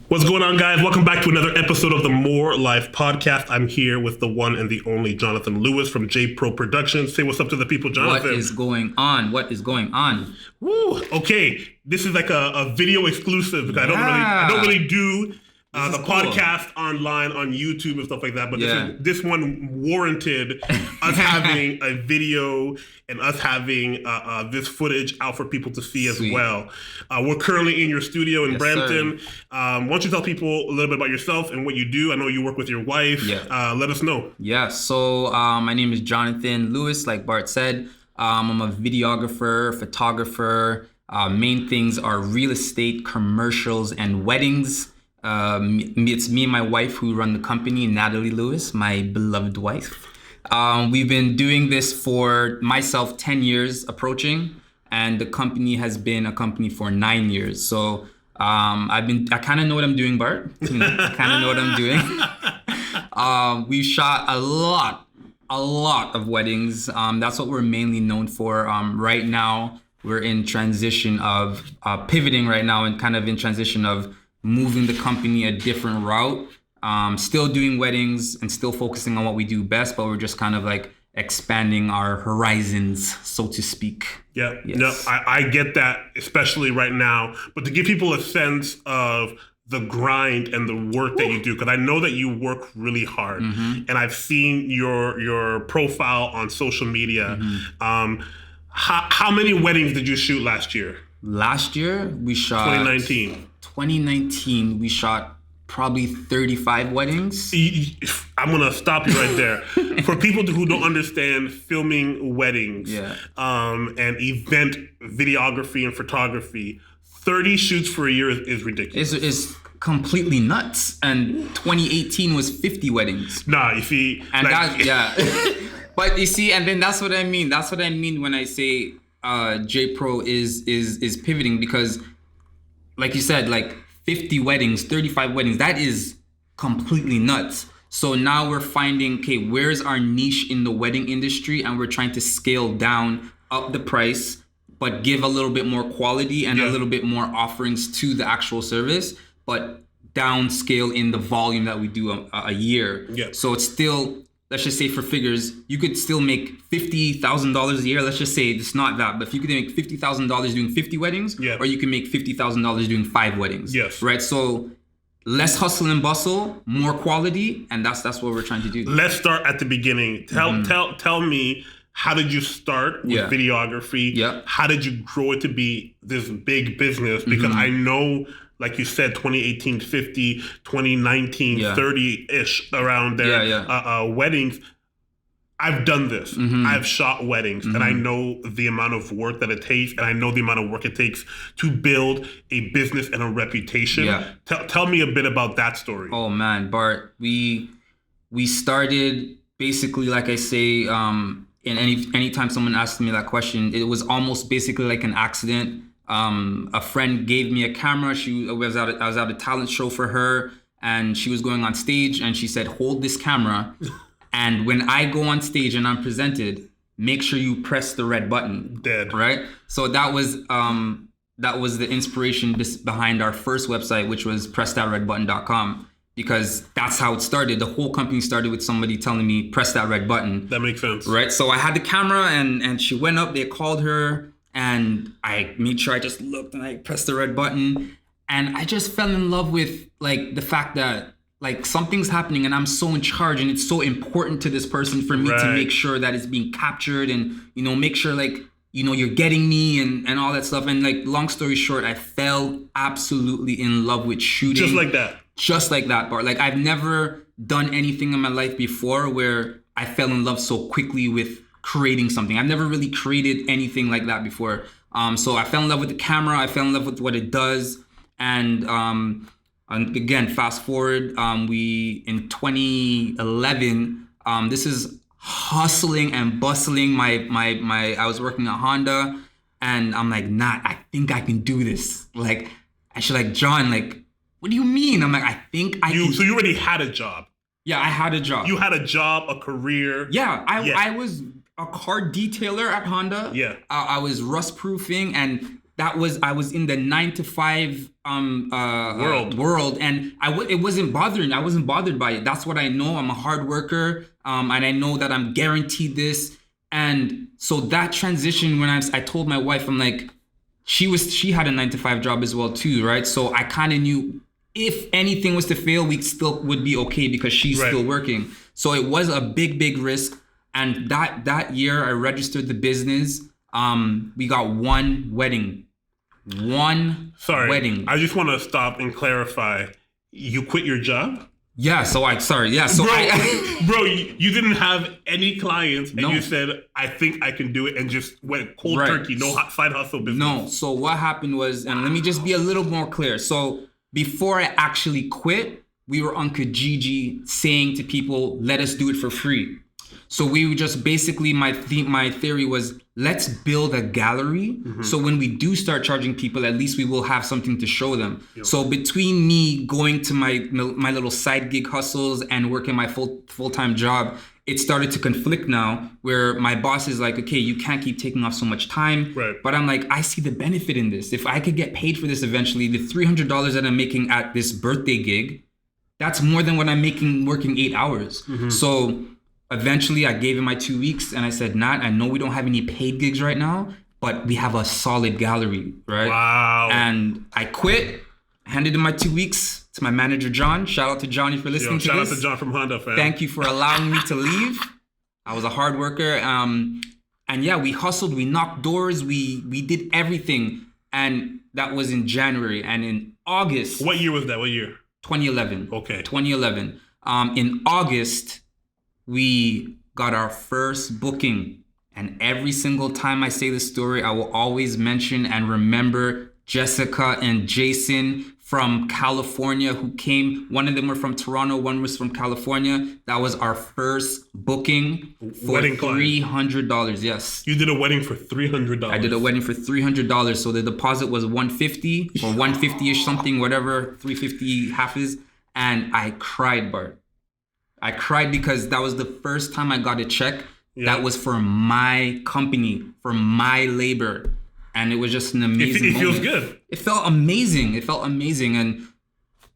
What's going on, guys? Welcome back to another episode of the More Life Podcast. I'm here with the one and the only Jonathan Lewis from J Pro Productions. Say what's up to the people, Jonathan. What is going on? What is going on? Woo! Okay, this is like a video exclusive because I don't really do the podcast online on YouTube and stuff like that. But this one warranted us having a video and us having this footage out for people to see as well. We're currently in your studio in Brampton. Why don't you tell people a little bit about yourself and what you do? I know you work with your wife. Let us know. Yeah, so my name is Jonathan Lewis, like Bart said. I'm a videographer, photographer. Main things are real estate, commercials, and weddings. It's me and my wife who run the company, Natalie Lewis, my beloved wife. We've been doing this for myself 10 years approaching, and the company has been a company for 9 years. So I kind of know what I'm doing, Bart. I kind of know what I'm doing. We've shot a lot of weddings. That's what we're mainly known for. Right now, we're in transition of pivoting right now and kind of in transition of moving the company a different route. Still doing weddings and still focusing on what we do best, but we're just kind of like expanding our horizons, so to speak. Yeah, yes. No, I get that, especially right now. But to give people a sense of the grind and the work that you do, because I know that you work really hard, and I've seen your profile on social media. How many weddings did you shoot last year? Last year we shot 2019 we shot probably 35 weddings. I'm gonna stop you right there. For people who don't understand filming weddings, and event videography and photography, 30 shoots for a year is ridiculous. It's completely nuts. And 2018 was 50 weddings. Nah, you see, and but you see, and then that's what I mean. That's what I mean when I say J Pro is pivoting, because, like you said, like 50 weddings, 35 weddings, that is completely nuts. So now we're finding, okay, where's our niche in the wedding industry? And we're trying to scale down, up the price, but give a little bit more quality and a little bit more offerings to the actual service, but downscale in the volume that we do a year. So it's still, let's just say for figures, you could still make $50,000 a year. Let's just say it's not that, but if you could make $50,000 doing 50 weddings, or you can make $50,000 doing 5 weddings. Right? So less hustle and bustle, more quality, and that's what we're trying to do. Let's start at the beginning. Tell me, how did you start with videography? How did you grow it to be this big business? Because I know, like you said, 2018, 50, 2019, 30-ish around there, weddings. I've done this. I've shot weddings, and I know the amount of work that it takes, and I know the amount of work it takes to build a business and a reputation. Tell me a bit about that story. Oh, man, Bart, we started basically, like I say, and anytime someone asks me that question, it was almost basically like an accident. A friend gave me a camera. I was at a talent show for her, and she was going on stage, and she said, "Hold this camera, and when I go on stage and I'm presented, make sure you press the red button." Dead. Right? So that was the inspiration behind our first website, which was pressthatredbutton.com, because that's how it started. The whole company started with somebody telling me, press that red button. That makes sense. Right? So I had the camera, and she went up, they called her, and I made sure I just looked and I pressed the red button. And I just fell in love with like the fact that like something's happening and I'm so in charge, and it's so important to this person for me to make sure that it's being captured and, make sure like, you're getting me and all that stuff. And like, long story short, I fell absolutely in love with shooting. Just like that, Bart. Like, I've never done anything in my life before where I fell in love so quickly with creating something. I've never really created anything like that before. So I fell in love with the camera. I fell in love with what it does. And again, fast forward, we in 2011, this is hustling and bustling. I was working at Honda, and I'm like, I think I can do this. Like, I should like, John, like, what do you mean? I'm like, I think I can. So you already had a job. Yeah, I had a job. You had a job, a career. Yeah, I was a car detailer at Honda. Yeah. I was rust proofing, and I was in the 9 to 5 world, and it wasn't bothering. I wasn't bothered by it. That's what I know. I'm a hard worker, and I know that I'm guaranteed this. And so that transition, when I told my wife, I'm like, she had a 9 to 5 job as well too, right? So I kind of knew if anything was to fail, we still would be okay because she's still working. So it was a big risk. And that year, I registered the business. We got one wedding. Wedding. I just want to stop and clarify. You quit your job? Yeah. So bro, you didn't have any clients, and you said, "I think I can do it," and just went cold turkey, no side hustle business. No. So what happened was, and let me just be a little more clear. So before I actually quit, we were on Kijiji saying to people, "Let us do it for free." So we were just basically, my theory was, let's build a gallery. So when we do start charging people, at least we will have something to show them. Yep. So between me going to my little side gig hustles and working my full-time job, it started to conflict now, where my boss is like, okay, you can't keep taking off so much time. Right. But I'm like, I see the benefit in this. If I could get paid for this eventually, the $300 that I'm making at this birthday gig, that's more than what I'm making working 8 hours. So eventually, I gave him my 2 weeks, and I said, Nat, I know we don't have any paid gigs right now, but we have a solid gallery, right? Wow. And I quit, handed in my 2 weeks to my manager, John. Shout out to Johnny for listening to this. Shout out to John from Honda, fam. Thank you for allowing me to leave. I was a hard worker. And yeah, we hustled, we knocked doors, we did everything. And that was in January. And in August. What year was that? What year? 2011. Okay. 2011. In August, we got our first booking. And every single time I say this story, I will always mention and remember Jessica and Jason from California who came. One of them were from Toronto, one was from California. That was our first booking for $300. Yes. You did a wedding for $300. I did a wedding for $300. So the deposit was $150 or $150-ish something, whatever, $350 half is. And I cried, Bart. I cried because that was the first time I got a check that was for my company, for my labor. And it was just an amazing moment. It feels good. It felt amazing. And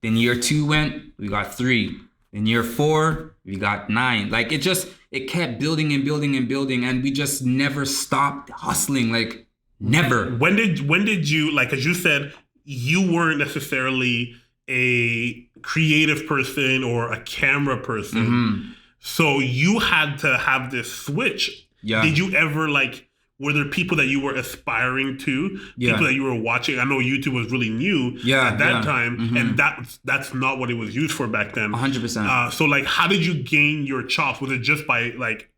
then year 2 went, we got 3. In year 4, we got 9. Like it kept building and building and building. And we just never stopped hustling, like never. When did you, like, as you said, you weren't necessarily a creative person or a camera person. So you had to have this switch. Yeah. Did you ever, like, were there people that you were aspiring to? People that you were watching? I know YouTube was really new at that time, and that's not what it was used for back then. 100%. So, like, how did you gain your chops? Was it just by, like,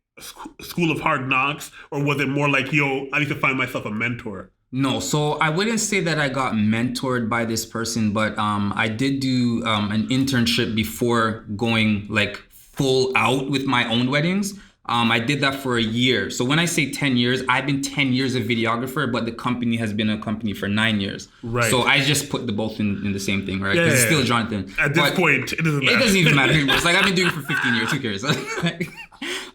School of Hard Knocks, or was it more like, yo, I need to find myself a mentor? No, so I wouldn't say that I got mentored by this person, but I did do an internship before going, like, full out with my own weddings. I did that for a year. So when I say 10 years, I've been 10 years a videographer, but the company has been a company for 9 years. Right. So I just put the both in the same thing, right? Because it's still Jonathan. At this point, it doesn't matter. It doesn't even matter anymore. It's like, I've been doing it for 15 years. Who cares?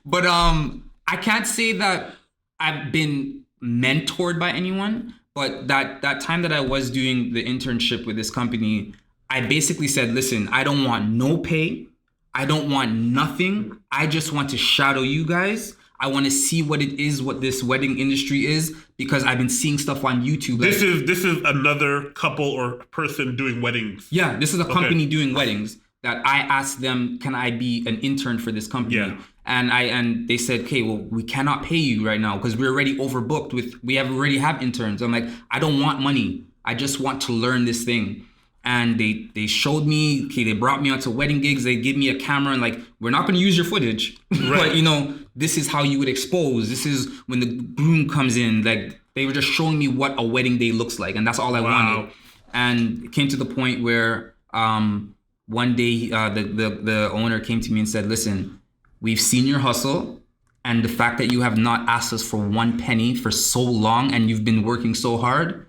But I can't say that I've been mentored by anyone, but that time that I was doing the internship with this company, I basically said, listen, I don't want no pay. I don't want nothing. I just want to shadow you guys. I want to see what it is, what this wedding industry is, because I've been seeing stuff on YouTube. Like, this is another couple or person doing weddings. Yeah, this is a company doing weddings that I asked them, can I be an intern for this company? Yeah. And they said, okay, well, we cannot pay you right now because we're already overbooked we already have interns. I'm like, I don't want money. I just want to learn this thing. And they showed me, okay, they brought me onto wedding gigs. They give me a camera and, like, we're not going to use your footage. Right. But, this is how you would expose. This is when the groom comes in. Like, they were just showing me what a wedding day looks like. And that's all I wanted. And it came to the point where one day the owner came to me and said, listen, we've seen your hustle. And the fact that you have not asked us for one penny for so long and you've been working so hard,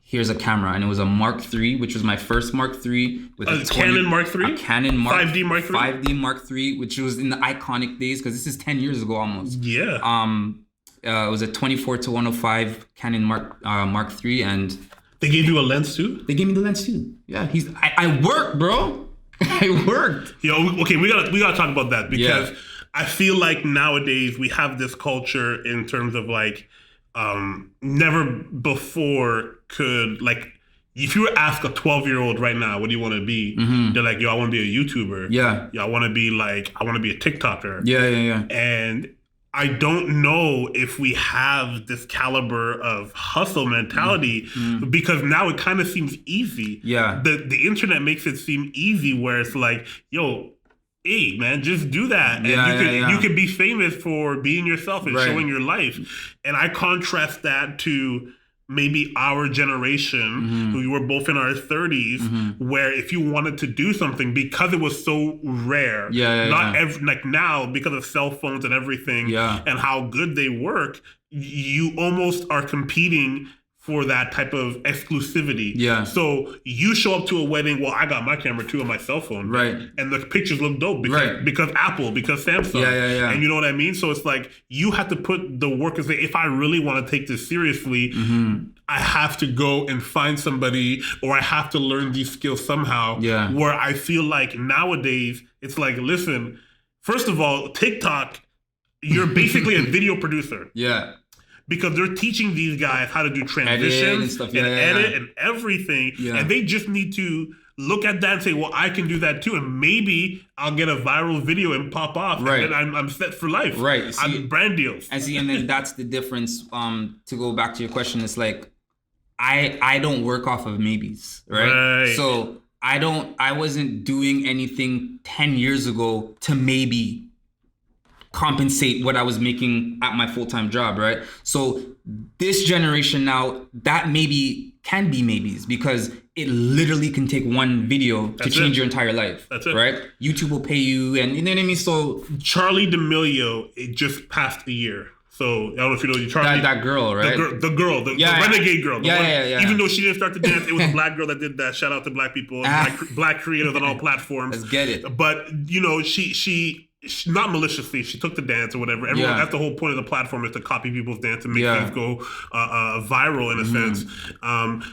here's a camera. And it was a Mark III, which was my first Mark III. With a Canon Mark III? A Canon Mark 5D Mark III? 5D Mark III, which was in the iconic days, because this is 10 years ago almost. Yeah. It was a 24-105 Canon Mark III, and they gave you a lens too. They gave me the lens too. Yeah, I worked, bro. I worked. Okay, we gotta talk about that because I feel like nowadays we have this culture in terms of like never before could like. If you were ask a 12-year-old right now, what do you want to be? They're like, yo, I want to be a YouTuber. Yeah. Yo, I want to be a TikToker. Yeah. And I don't know if we have this caliber of hustle mentality because now it kind of seems easy. Yeah. The internet makes it seem easy where it's like, yo, hey, man, just do that. And you could be famous for being yourself and showing your life. And I contrast that to maybe our generation, who were both in our 30s, where if you wanted to do something, because it was so rare, like now, because of cell phones and everything, and how good they work, you almost are competing for that type of exclusivity. Yeah. So you show up to a wedding, well, I got my camera too on my cell phone. Right. And the pictures look dope because Apple, because Samsung. Yeah. And you know what I mean? So it's like you have to put the work and say, if I really want to take this seriously, I have to go and find somebody or I have to learn these skills somehow. Yeah. Where I feel like nowadays, it's like, listen, first of all, TikTok, you're basically a video producer. Yeah. Because they're teaching these guys how to do transitions and edit and everything. Yeah. And they just need to look at that and say, well, I can do that too. And maybe I'll get a viral video and pop off. Right. And then I'm set for life. Right. I'm brand deals. And then that's the difference. To go back to your question, it's like, I don't work off of maybes. Right. So I wasn't doing anything 10 years ago to maybe compensate what I was making at my full-time job, right? So this generation now, that maybe can be maybes because it literally can take one video to change your entire life. That's it. Right? YouTube will pay you and you know what I mean? So Charlie D'Amelio, it just passed a year. So I don't know if you know Charlie. That girl, right? The renegade girl. Even though she didn't start to dance, it was a black girl that did that. Shout out to black people, black creators on all platforms. Let's get it. But you know, she not maliciously, she took the dance or whatever. Everyone, that's the whole point of the platform is to copy people's dance and make things go viral in a sense.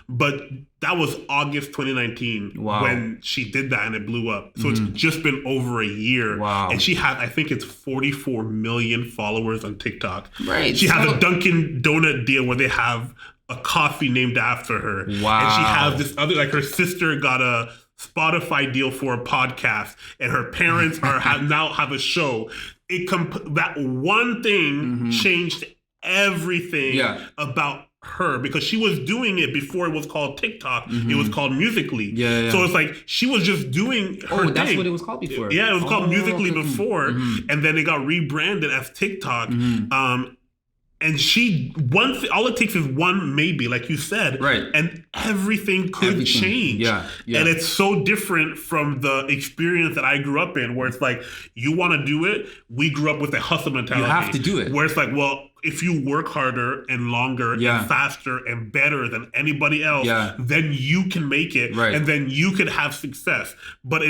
But that was August 2019 when she did that and it blew up. So it's just been over a year. Wow. And she had, I think it's 44 million followers on TikTok. Right. She has a Dunkin' Donut deal where they have a coffee named after her. Wow. And she has this other, like her sister got a Spotify deal for a podcast, and her parents now have a show. That one thing changed everything about her because she was doing it before it was called TikTok. It was called Musical.ly. So it's like she was just doing her thing. That's what it was called before. Yeah, it was called Musical.ly before, and then it got rebranded as TikTok. And all it takes is one maybe, like you said, right? And everything could change. Yeah. And it's so different from the experience that I grew up in, where it's like, you want to do it. We grew up with a hustle mentality. You have to do it. Where it's like, well, if you work harder and longer and faster and better than anybody else, then you can make it, and then you can have success. But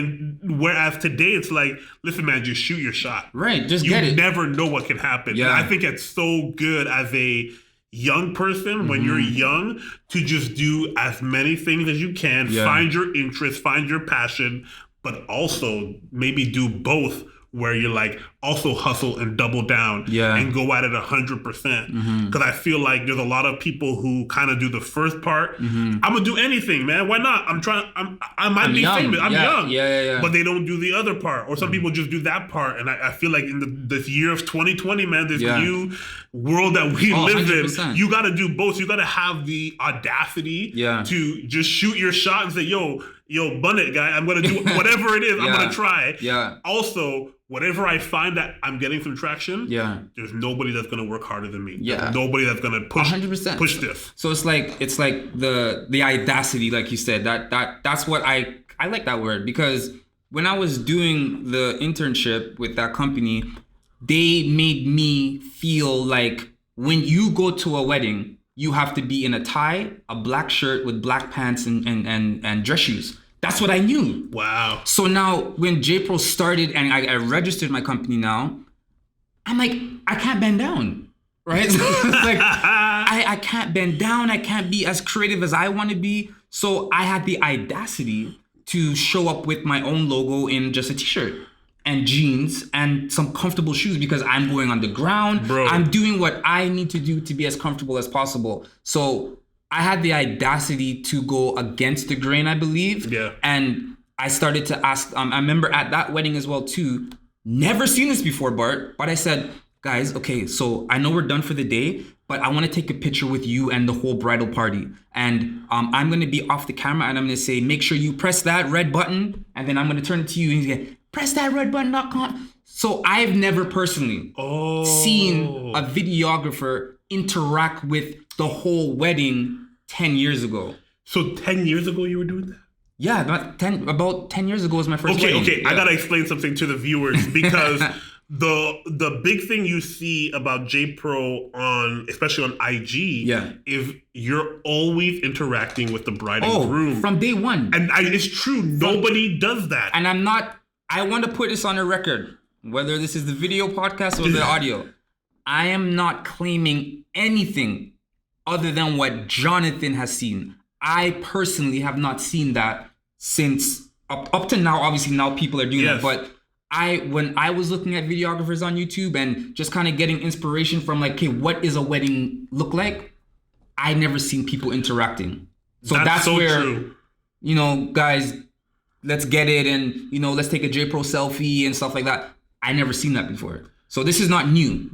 whereas today it's like, listen, man, just shoot your shot. Right, just get it. You never know what can happen. Yeah. And I think it's so good as a young person when you're young to just do as many things as you can, find your interest, find your passion, but also maybe do both. Where you're like also hustle and double down and go at it 100%. Because I feel like there's a lot of people who kind of do the first part. I'm gonna do anything, man. Why not? I might be famous. I'm young. But they don't do the other part. Or some people just do that part. And I feel like in this year of 2020, man, this new world that we live 100%. In, you got to do both. You got to have the audacity to just shoot your shot and say, yo, bun it, guy. I'm going to do whatever it is. I'm going to try. Yeah. Also, whatever I find that I'm getting some traction, there's nobody that's going to work harder than me. Yeah. There's nobody that's going to push 100%. Push this. So it's like the audacity, like you said. That's what I like that word, because when I was doing the internship with that company, they made me feel like when you go to a wedding, you have to be in a tie, a black shirt with black pants and dress shoes. That's what I knew. Wow. So now when J-Pro started and I registered my company now, I'm like, I can't bend down. right? So it's like, I can't bend down. I can't be as creative as I want to be. So I had the audacity to show up with my own logo in just a t-shirt and jeans and some comfortable shoes because I'm going on the ground. Bro. I'm doing what I need to do to be as comfortable as possible. So I had the audacity to go against the grain, I believe. Yeah. And I started to ask, I remember at that wedding as well too, never seen this before, Bart, but I said, guys, okay, so I know we're done for the day, but I want to take a picture with you and the whole bridal party. And I'm going to be off the camera and I'm going to say, make sure you press that red button. And then I'm going to turn it to you and he's going to press that red button. So I've never personally seen a videographer interact with the whole wedding 10 years ago. So 10 years ago you were doing that? Yeah, about 10 years ago was my first wedding. Okay, yeah. I got to explain something to the viewers because the big thing you see about JPro especially on IG, is you're always interacting with the bride and groom. From day one. And it's true, nobody does that. And I want to put this on a record, whether this is the video podcast or the audio. I am not claiming anything other than what Jonathan has seen. I personally have not seen that since up to now. Obviously now people are doing that, but when I was looking at videographers on YouTube and just kind of getting inspiration from like, okay, what is a wedding look like? I never seen people interacting. So that's so where, true. You know, guys, let's get it. And, you know, let's take a JPro selfie and stuff like that. I never seen that before. So this is not new.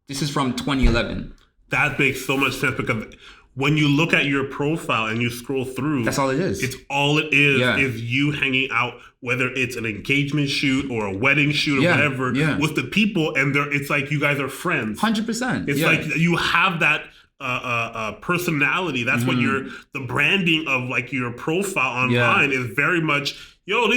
This is from 2011. That makes so much sense because when you look at your profile and you scroll through, that's all it is. It's all it is you hanging out, whether it's an engagement shoot or a wedding shoot or whatever, with the people, and it's like you guys are friends. 100%. It's like you have that personality. That's what the branding of like your profile online is very much. Yo,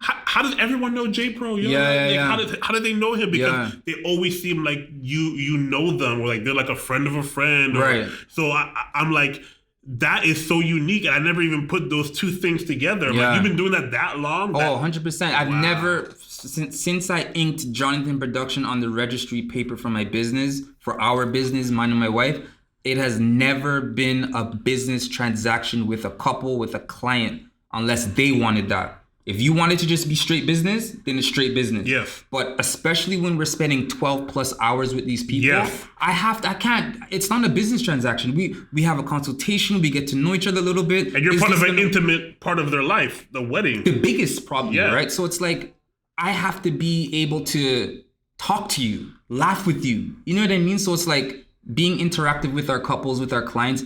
how does everyone know JPro? How do they know him? Because they always seem like you know them, or like they're like a friend of a friend. Right. So I'm like, that is so unique, and I never even put those two things together. Like, you've been doing that long? 100%. I've never, since I inked Jonathan Production on the registry paper for my business, for our business, mine and my wife, it has never been a business transaction with a couple, with a client, unless they wanted that. If you wanted to just be straight business, then it's straight business. Yes. But especially when we're spending 12 plus hours with these people, I can't, it's not a business transaction. We have a consultation, we get to know each other a little bit. And you're part of an intimate part of their life, the wedding. The biggest problem, right? So it's like, I have to be able to talk to you, laugh with you. You know what I mean? So it's like being interactive with our couples, with our clients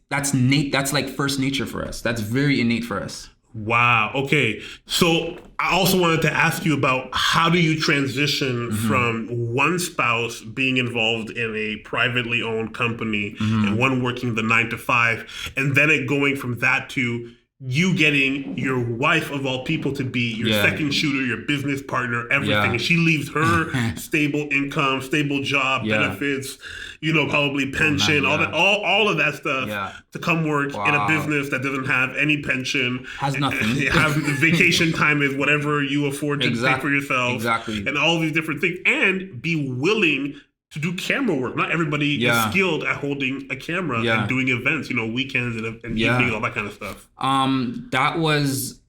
that's innate. That's like first nature for us. That's very innate for us. Wow. Okay. So I also wanted to ask you about how do you transition from one spouse being involved in a privately owned company and one working the 9 to 5, and then it going from that to you getting your wife of all people to be your second shooter, your business partner, everything. And she leaves her stable income, stable job, benefits, you know, probably pension, all of that stuff to come work in a business that doesn't have any pension. Has nothing. Have vacation time is whatever you afford to pay for yourself. Exactly. And all these different things. And be willing to do camera work. Not everybody is skilled at holding a camera and doing events, you know, weekends and evenings, all that kind of stuff. That was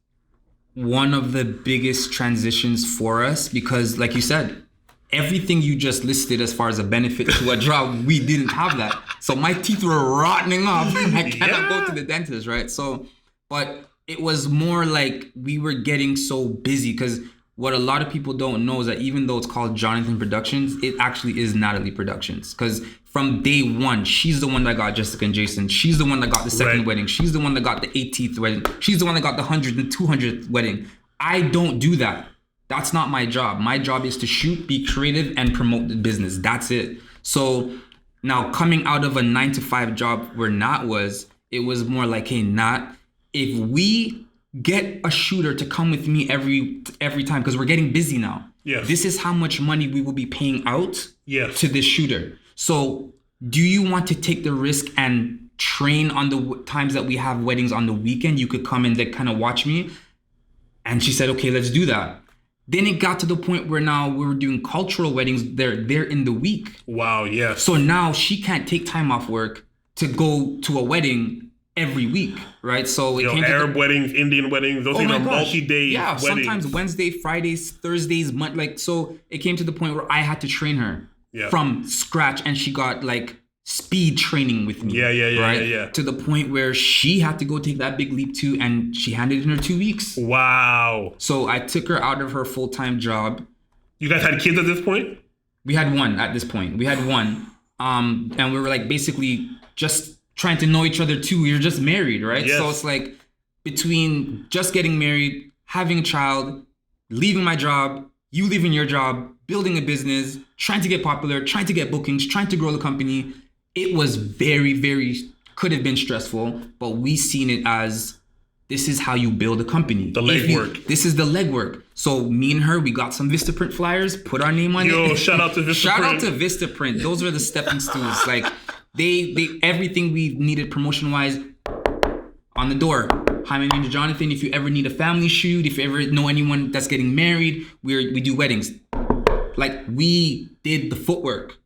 one of the biggest transitions for us because, like you said, everything you just listed as far as a benefit to a job, we didn't have that. So my teeth were rotting off. I cannot go to the dentist, right? So, but it was more like we were getting so busy because what a lot of people don't know is that even though it's called Jonathan Productions, it actually is Natalie Productions. Because from day one, she's the one that got Jessica and Jason. She's the one that got the second wedding. She's the one that got the 18th wedding. She's the one that got the 100th and 200th wedding. I don't do that. That's not my job. My job is to shoot, be creative, and promote the business. That's it. So now coming out of a 9 to 5 job where Nat was, it was more like, hey, Nat, if we get a shooter to come with me every time, because we're getting busy now. Yes. This is how much money we will be paying out yes. to this shooter. So do you want to take the risk and train on the times that we have weddings on the weekend? You could come and like kind of watch me. And she said, okay, let's do that. Then it got to the point where now we were doing cultural weddings. They're in the week. Wow, yes. So now she can't take time off work to go to a wedding every week, right? So it came Arab weddings, Indian weddings, those are multi-day weddings. Sometimes Wednesday, Fridays, Thursdays, so it came to the point where I had to train her from scratch, and she got like speed training with me. Yeah. To the point where she had to go take that big leap too, and she handed in her 2 weeks. Wow. So I took her out of her full-time job. You guys had kids at this point? We had one at this point. We had one. And we were like basically just trying to know each other too. We were just married, right? Yes. So it's like between just getting married, having a child, leaving my job, you leaving your job, building a business, trying to get popular, trying to get bookings, trying to grow the company. It was very, very, could have been stressful, but we seen it as this is how you build a company. The legwork. This is the legwork. So me and her, we got some Vistaprint flyers, put our name on it. Yo, shout out to Vistaprint. Shout out to Vistaprint. Those were the stepping stools. Like they everything we needed promotion-wise on the door. Hi, my name is Jonathan. If you ever need a family shoot, if you ever know anyone that's getting married, we do weddings. Like we did the footwork.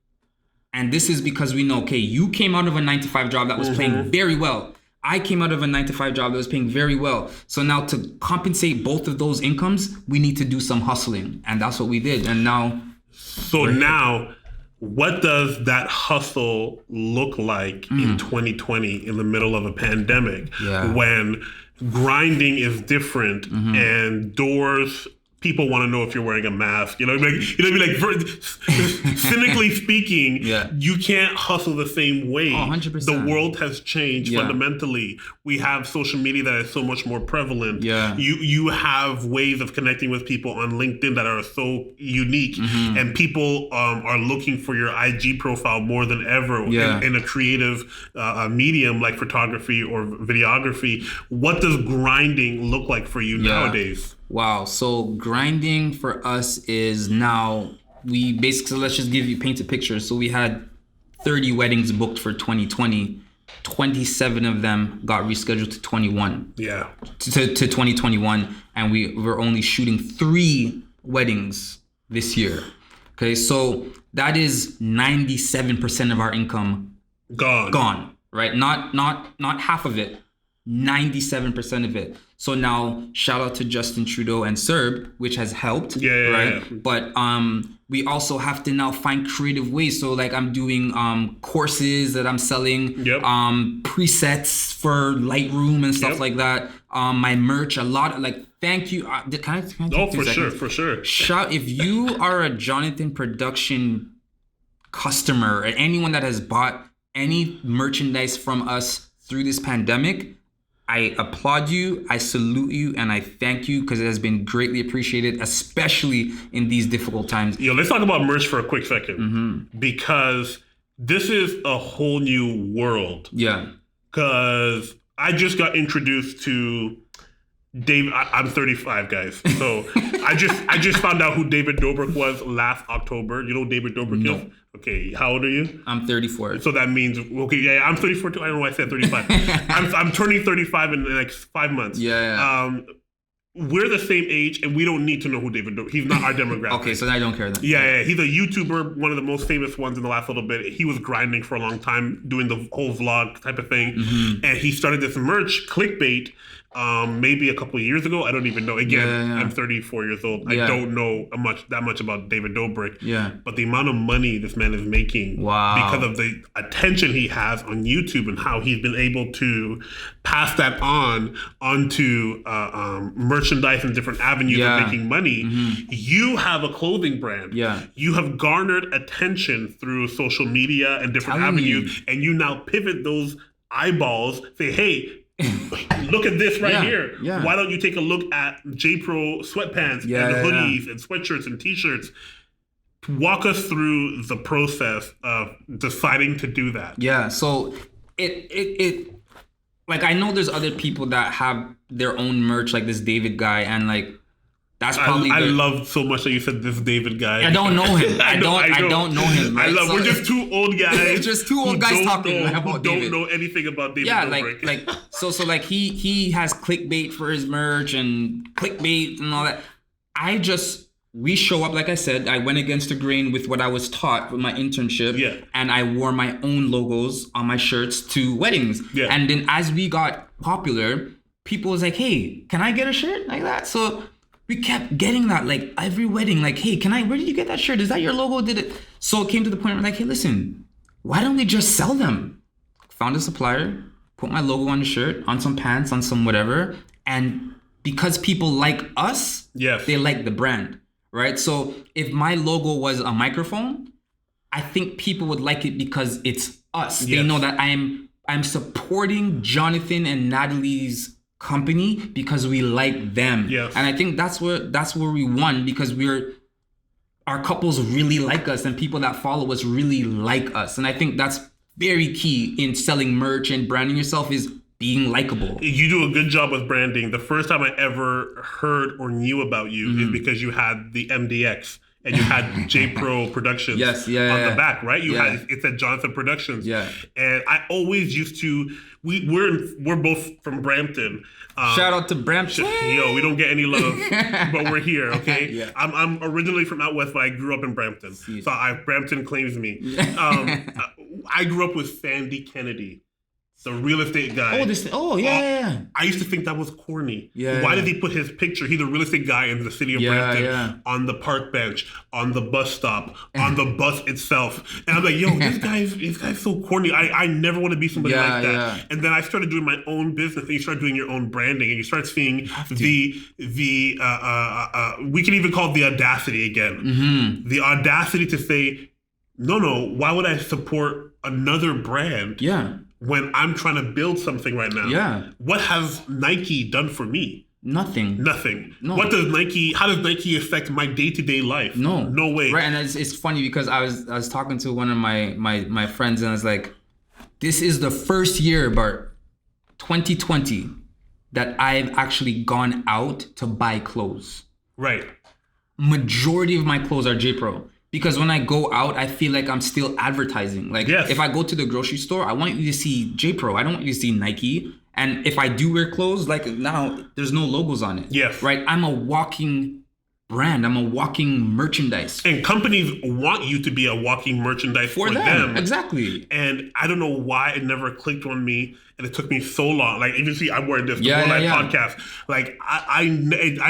And this is because we know, okay, you came out of a 9-to-5 job that was paying very well. I came out of a 9-to-5 job that was paying very well. So now to compensate both of those incomes, we need to do some hustling. And that's what we did. And now... So now, what does that hustle look like in 2020 in the middle of a pandemic when grinding is different and doors... People want to know if you're wearing a mask. Cynically speaking, you can't hustle the same way. 100%. The world has changed fundamentally. We have social media that is so much more prevalent. You have ways of connecting with people on LinkedIn that are so unique, and people are looking for your IG profile more than ever in a creative medium like photography or videography. What does grinding look like for you nowadays? Wow. So grinding for us is now we basically, let's just paint a picture. So we had 30 weddings booked for 2020. 27 of them got rescheduled to 21. Yeah. To 2021. And we were only shooting 3 weddings this year. Okay. So that is 97% of our income gone. Right. Not half of it. 97% of it. So now shout out to Justin Trudeau and Serb, which has helped. Right. But we also have to now find creative ways. So like I'm doing courses that I'm selling, presets for Lightroom and stuff like that. My merch, a lot of like, thank you. Can I oh, for sure. Shout, if you are a Jonathan Production customer or anyone that has bought any merchandise from us through this pandemic, I applaud you, I salute you, and I thank you because it has been greatly appreciated, especially in these difficult times. Let's talk about merch for a quick second because this is a whole new world. Yeah. Because I just got introduced to Dave. I'm 35, guys. So I just found out who David Dobrik was last October. You know who David Dobrik is? Okay, how old are you? I'm 34. So that means, I'm 34 too. I don't know why I said 35. I'm turning 35 in the next 5 months. We're the same age, and we don't need to know who David Dobrik is. He's not our demographic. Okay, so I don't care then. He's a YouTuber, one of the most famous ones in the last little bit. He was grinding for a long time, doing the whole vlog type of thing. And he started this merch, Clickbait, maybe a couple of years ago. I don't even know. Again, I'm 34 years old. I don't know that much about David Dobrik. But the amount of money this man is making because of the attention he has on YouTube and how he's been able to pass that onto merchandise and different avenues of making money. You have a clothing brand. You have garnered attention through social media and different avenues, and you now pivot those eyeballs, say, hey, look at this here. Why don't you take a look at J-Pro sweatpants and hoodies and sweatshirts and t-shirts? Walk us through the process of deciding to do that. So it like, I know there's other people that have their own merch, like this David guy, and like that's probably I love so much that you said this David guy. I don't know him. I don't know him. Right? We're just two old guys. Just two old guys talking about David. Don't know anything about David. So like he has Clickbait for his merch and Clickbait and all that. I just we show up, like I said, I went against the grain with what I was taught with my internship. Yeah. And I wore my own logos on my shirts to weddings. Yeah. And then as we got popular, people was like, hey, can I get a shirt like that? So we kept getting that, like every wedding, like, hey, where did you get that shirt? Is that your logo? Did it? So it came to the point where like, hey, listen, why don't we just sell them? Found a supplier, put my logo on the shirt, on some pants, on some whatever. And because people like us, yes, they like the brand. Right. So if my logo was a microphone, I think people would like it because it's us. Yes. They know that I'm supporting Jonathan and Natalie's company because we like them. Yes. And I think that's where we won, because our couples really like us and people that follow us really like us. And I think that's very key in selling merch and branding yourself, is being likable. You do a good job with branding. The first time I ever heard or knew about you is because you had the MDX and you had J Pro Productions on the back, right? It said Jonathan Productions. Yeah. And I always used to, we're both from Brampton. Shout out to Brampton. Yo, we don't get any love, but we're here, okay? Yeah. I'm originally from out west, but I grew up in Brampton. So Brampton claims me. I grew up with Sandy Kennedy, the real estate guy. Yeah. I used to think that was corny. Yeah. Why did he put his picture? He's a real estate guy in the city of Brampton, on the park bench, on the bus stop, on the bus itself. And I'm like, yo, this guy's so corny. I never want to be somebody like that. Yeah. And then I started doing my own business, and you start doing your own branding, and you start seeing we can even call it the audacity again. Mm-hmm. The audacity to say, no, why would I support another brand? Yeah. When I'm trying to build something right now. Yeah. What has Nike done for me? Nothing. No. How does Nike affect my day-to-day life? No way. Right. And it's funny because I was talking to one of my friends, and I was like, this is the first year, Bart, 2020, that I've actually gone out to buy clothes. Right. Majority of my clothes are J Pro. Because when I go out, I feel like I'm still advertising. Like, if I go to the grocery store, I want you to see J Pro. I don't want you to see Nike. And if I do wear clothes, like now, there's no logos on it. Yes. Right? I'm a walking brand. I'm a walking merchandise. And companies want you to be a walking merchandise for them. Exactly. And I don't know why it never clicked on me. And it took me so long. Like, even see, I'm wearing this podcast. Like, I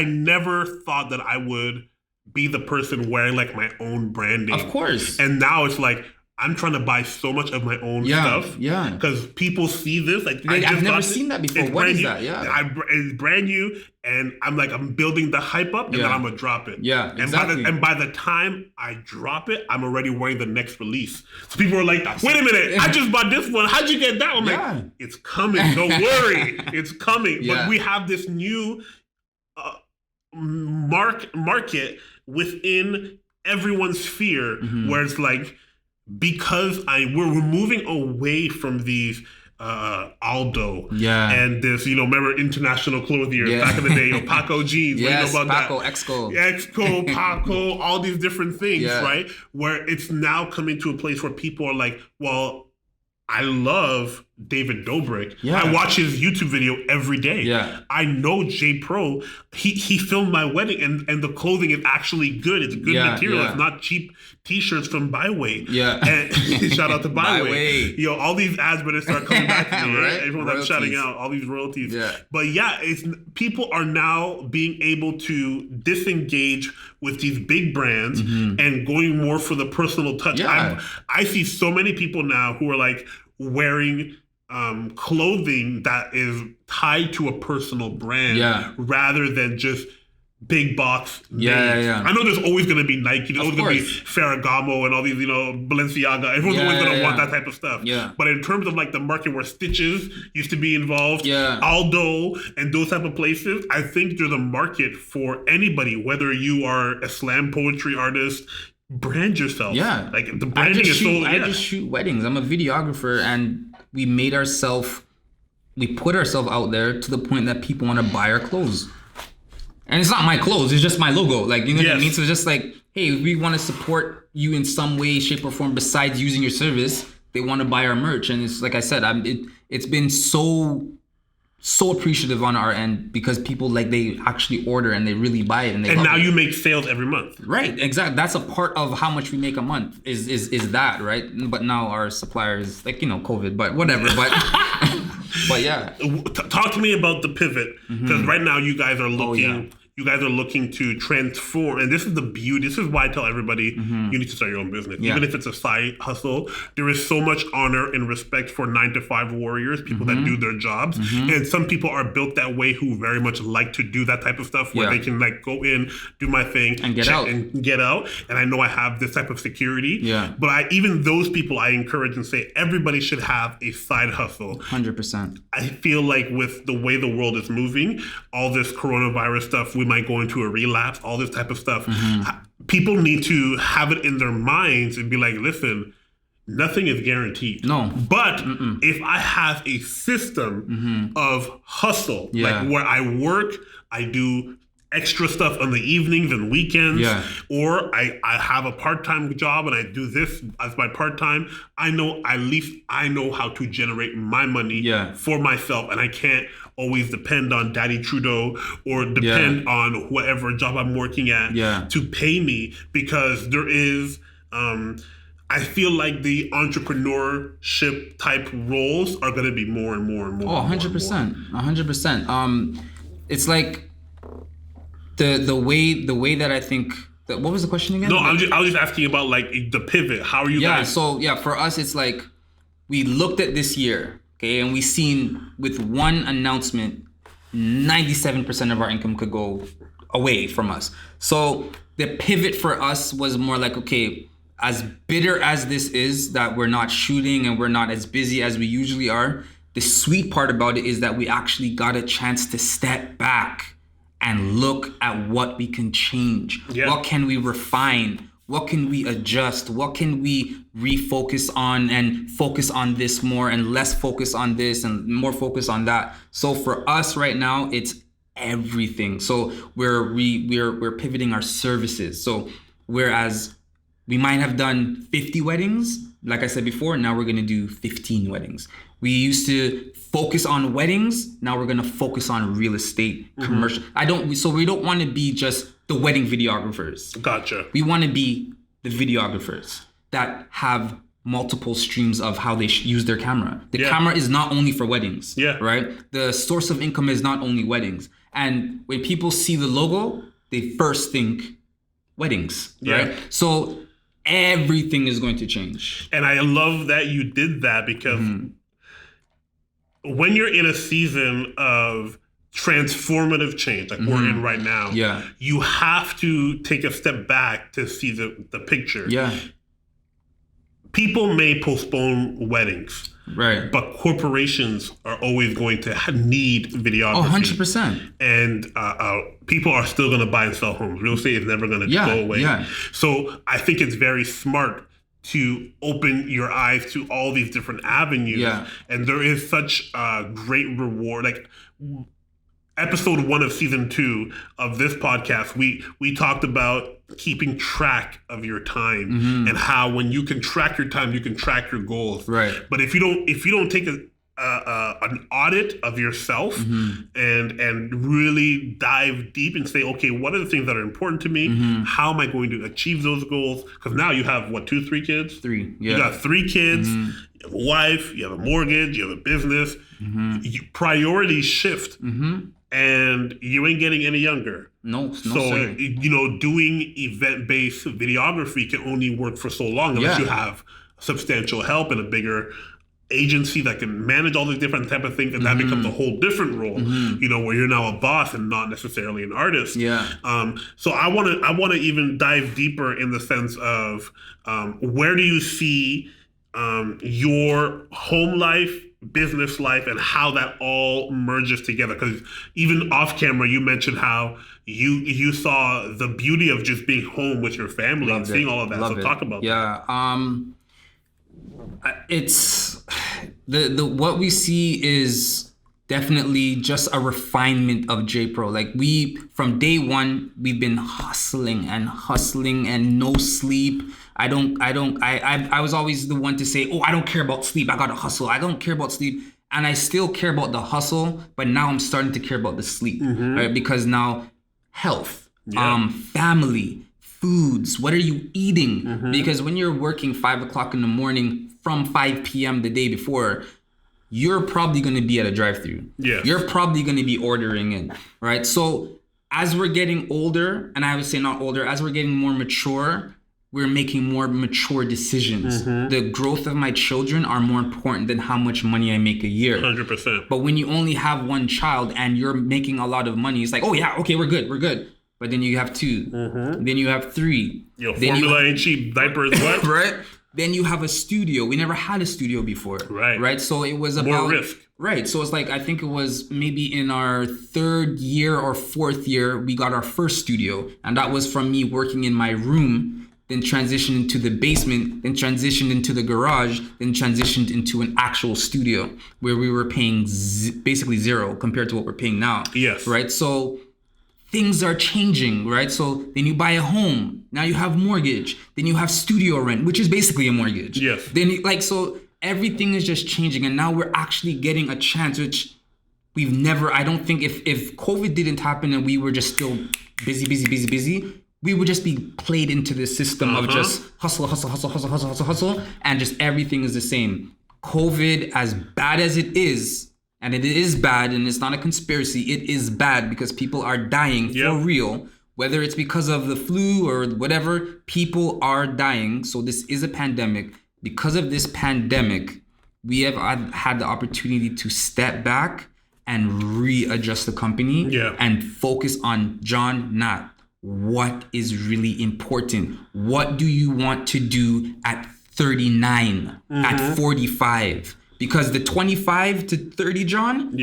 never thought that I would be the person wearing like my own branding. Of course. And now it's like, I'm trying to buy so much of my own stuff. Yeah. Because people see this. Like, I've never seen that before. What is that? Yeah. It's brand new. And I'm building the hype up, and then I'm going to drop it. Yeah, exactly. And by the time I drop it, I'm already wearing the next release. So people are like, wait a minute, I just bought this one. How'd you get that one? I'm like, it's coming. Don't worry. It's coming. Yeah. But we have this new market within everyone's sphere, where it's like, because we're moving away from these Aldo and this, remember International Clothier back in the day, Paco jeans, yes, about Paco, that? Exco, Paco, all these different things, right? Where it's now coming to a place where people are like, well, I love David Dobrik. Yeah. I watch his YouTube video every day. Yeah. I know J Pro. He filmed my wedding, and the clothing is actually good. It's good material. Yeah. It's not cheap T-shirts from Byway. Yeah. And shout out to Byway. All these ads better start coming back to me. Right? Everyone that's shouting out all these royalties. Yeah. But people are now being able to disengage with these big brands and going more for the personal touch. Yeah. I see so many people now who are like wearing clothing that is tied to a personal brand rather than just big box names. I know there's always going to be Nike, there's always going to be Ferragamo and all these, Balenciaga. Everyone's always going to want that type of stuff. Yeah. But in terms of like the market where Stitches used to be involved, Aldo and those type of places, I think there's a market for anybody, whether you are a slam poetry artist. Brand yourself. Yeah. Like the branding I just shoot weddings. I'm a videographer, and we put ourselves out there to the point that people want to buy our clothes. And it's not my clothes, it's just my logo. Like, you know what I mean? So it's just like, hey, if we want to support you in some way, shape, or form besides using your service, they want to buy our merch. And it's like I said, it's been so so appreciative on our end because people like they actually order and they really buy it and now you make sales every month. Right, exactly. That's a part of how much we make a month is that, right? But now our suppliers, like, COVID, but whatever. But but yeah. Talk to me about the pivot, because right now you guys are looking. You guys are looking to transform, and this is the beauty. This is why I tell everybody you need to start your own business, even if it's a side hustle. There is so much honor and respect for 9-to-5 warriors, people that do their jobs, and some people are built that way who very much like to do that type of stuff where they can like go in, do my thing, and get out. And I know I have this type of security. Yeah. But even those people, I encourage and say everybody should have a side hustle. 100%. I feel like with the way the world is moving, all this coronavirus stuff, we might go into a relapse, all this type of stuff. People need to have it in their minds and be like, listen, nothing is guaranteed. No. But if I have a system of hustle, like where I work, I do extra stuff on the evenings and weekends, or I have a part-time job and I do this as my part-time, I know at least I know how to generate my money for myself, and I can't always depend on Daddy Trudeau or depend on whatever job I'm working at to pay me, because there is I feel like the entrepreneurship type roles are going to be more and more and more. 100%. 100%. It's like the way that I think that, what was the question again? No, I was just asking about like the pivot. How are you guys? So for us, it's like we looked at this year, okay, and we seen with one announcement, 97% of our income could go away from us. So the pivot for us was more like, okay, as bitter as this is that we're not shooting and we're not as busy as we usually are, the sweet part about it is that we actually got a chance to step back and look at what we can change. What can we refine? What can we adjust? What can we refocus on and focus on this more and less focus on this and more focus on that? So for us right now, it's everything. So we're pivoting our services. So whereas we might have done 50 weddings, like I said before, now we're gonna do 15 weddings. We used to focus on weddings. Now we're gonna focus on real estate, commercial. We don't want to be just the wedding videographers. Gotcha. We want to be the videographers that have multiple streams of how they use their camera. The camera is not only for weddings. Right. The source of income is not only weddings. And when people see the logo, they first think weddings. Right. So everything is going to change. And I love that you did that, because when you're in a season of transformative change, like we're in right now, you have to take a step back to see the picture. People may postpone weddings, right? But corporations are always going to need videography. 100%. And people are still going to buy and sell homes. Real estate is never going to go away. So I think it's very smart to open your eyes to all these different avenues. And there is such a great reward. Like episode 1 of season 2 of this podcast, we talked about keeping track of your time and how when you can track your time, you can track your goals. Right. But if you don't take an audit of yourself and really dive deep and say, okay, what are the things that are important to me? How am I going to achieve those goals? Because now you have 3 kids? 3. You got 3 kids. You have a wife. You have a mortgage. You have a business. Priorities shift. And you ain't getting any younger. No, so, sir. Doing event-based videography can only work for so long unless you have substantial help and a bigger agency that can manage all these different type of things, and that becomes a whole different role, where you're now a boss and not necessarily an artist. So I want to even dive deeper in the sense of where do you see your home life, business life, and how that all merges together? Because even off camera, you mentioned how you saw the beauty of just being home with your family and seeing all of that. So talk about that. It's the what we see is definitely just a refinement of J-Pro. Like from day one, we've been hustling and no sleep. I was always the one to say, oh, I don't care about sleep. I gotta hustle. I don't care about sleep. And I still care about the hustle, but now I'm starting to care about the sleep, right? Because now health, family, foods, what are you eating? Because when you're working 5 o'clock in the morning from 5 p.m. the day before, you're probably going to be at a drive-thru. Yes. You're probably going to be ordering in, right? So as we're getting older, and I would say not older, as we're getting more mature, we're making more mature decisions. The growth of my children are more important than how much money I make a year. 100%. But when you only have one child and you're making a lot of money, it's like, oh yeah, okay, we're good. But then you have 2, then you have 3. Formula ain't cheap, diapers, what? Right? Then you have a studio. We never had a studio before. Right? So it was about... More risk. Right. So it's like, I think it was maybe in our 3rd year or 4th year, we got our first studio. And that was from me working in my room, then transitioned into the basement, then transitioned into the garage, then transitioned into an actual studio where we were paying basically zero compared to what we're paying now. Yes. Right. So things are changing, right? So then you buy a home. Now you have mortgage. Then you have studio rent, which is basically a mortgage. Yes. Then so everything is just changing. And now we're actually getting a chance, which we've never, I don't think if COVID didn't happen and we were just still busy, we would just be played into this system of just hustle, and just everything is the same. COVID, as bad as it is, and it is bad, and it's not a conspiracy, it is bad because people are dying for real. Whether it's because of the flu or whatever, people are dying. So this is a pandemic. Because of this pandemic, we have had the opportunity to step back and readjust the company and focus on Nat. What is really important? What do you want to do at 39, at 45? Because the 25 to 30, John,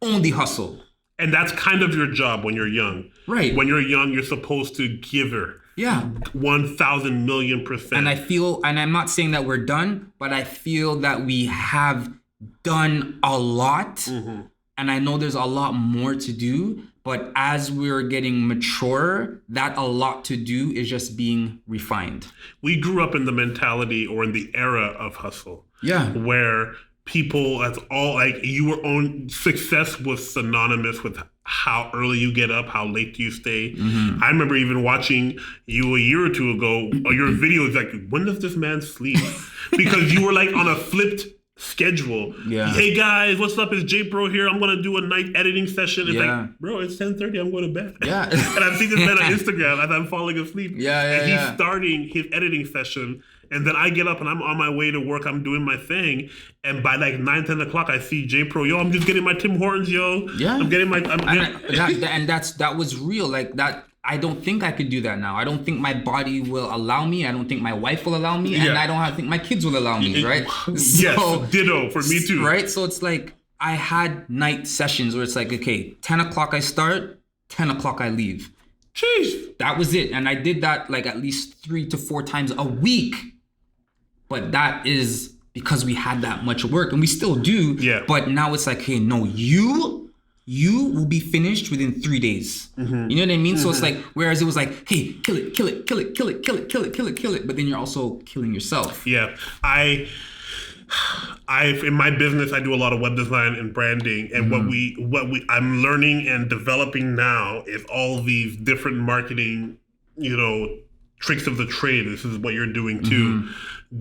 only hustle. And that's kind of your job when you're young. Right. When you're young, you're supposed to give her. 1,000 million %. And I feel, and I'm not saying that we're done, but I feel that we have done a lot. And I know there's a lot more to do. But as we're getting mature, that a lot to do is just being refined. We grew up in the mentality or in the era of hustle. Where people, that's all, like, success was synonymous with how early you get up, how late you stay. I remember even watching you a year or two ago, your videos, like, when does this man sleep? Because you were like on a flipped schedule. Hey guys, what's up? It's J Pro here. I'm gonna do a night editing session. It's like, bro, it's 10:30. I'm going to bed. And I've seen this man on Instagram as I'm falling asleep. And he's starting his editing session. And then I get up and I'm on my way to work. I'm doing my thing. And by like 9, 10 o'clock, I see J Pro. Yo, I'm just getting my Tim Hortons, yo. I'm getting my... that was real. Like that. I don't think I could do that now. I don't think my body will allow me. I don't think my wife will allow me. And I don't think my kids will allow me, right? Yes, ditto for me too. Right? So it's like I had night sessions where it's like, okay, 10 o'clock I start, 10 o'clock I leave. Jeez. That was it. And I did that like at least 3 to 4 times a week. But that is because we had that much work and we still do. But now it's like, hey, no, you will be finished within 3 days. You know what I mean? So it's like, whereas it was like, hey, kill it. But then you're also killing yourself. I in my business, I do a lot of web design and branding. And what I'm learning and developing now is all these different marketing, tricks of the trade. This is what you're doing too.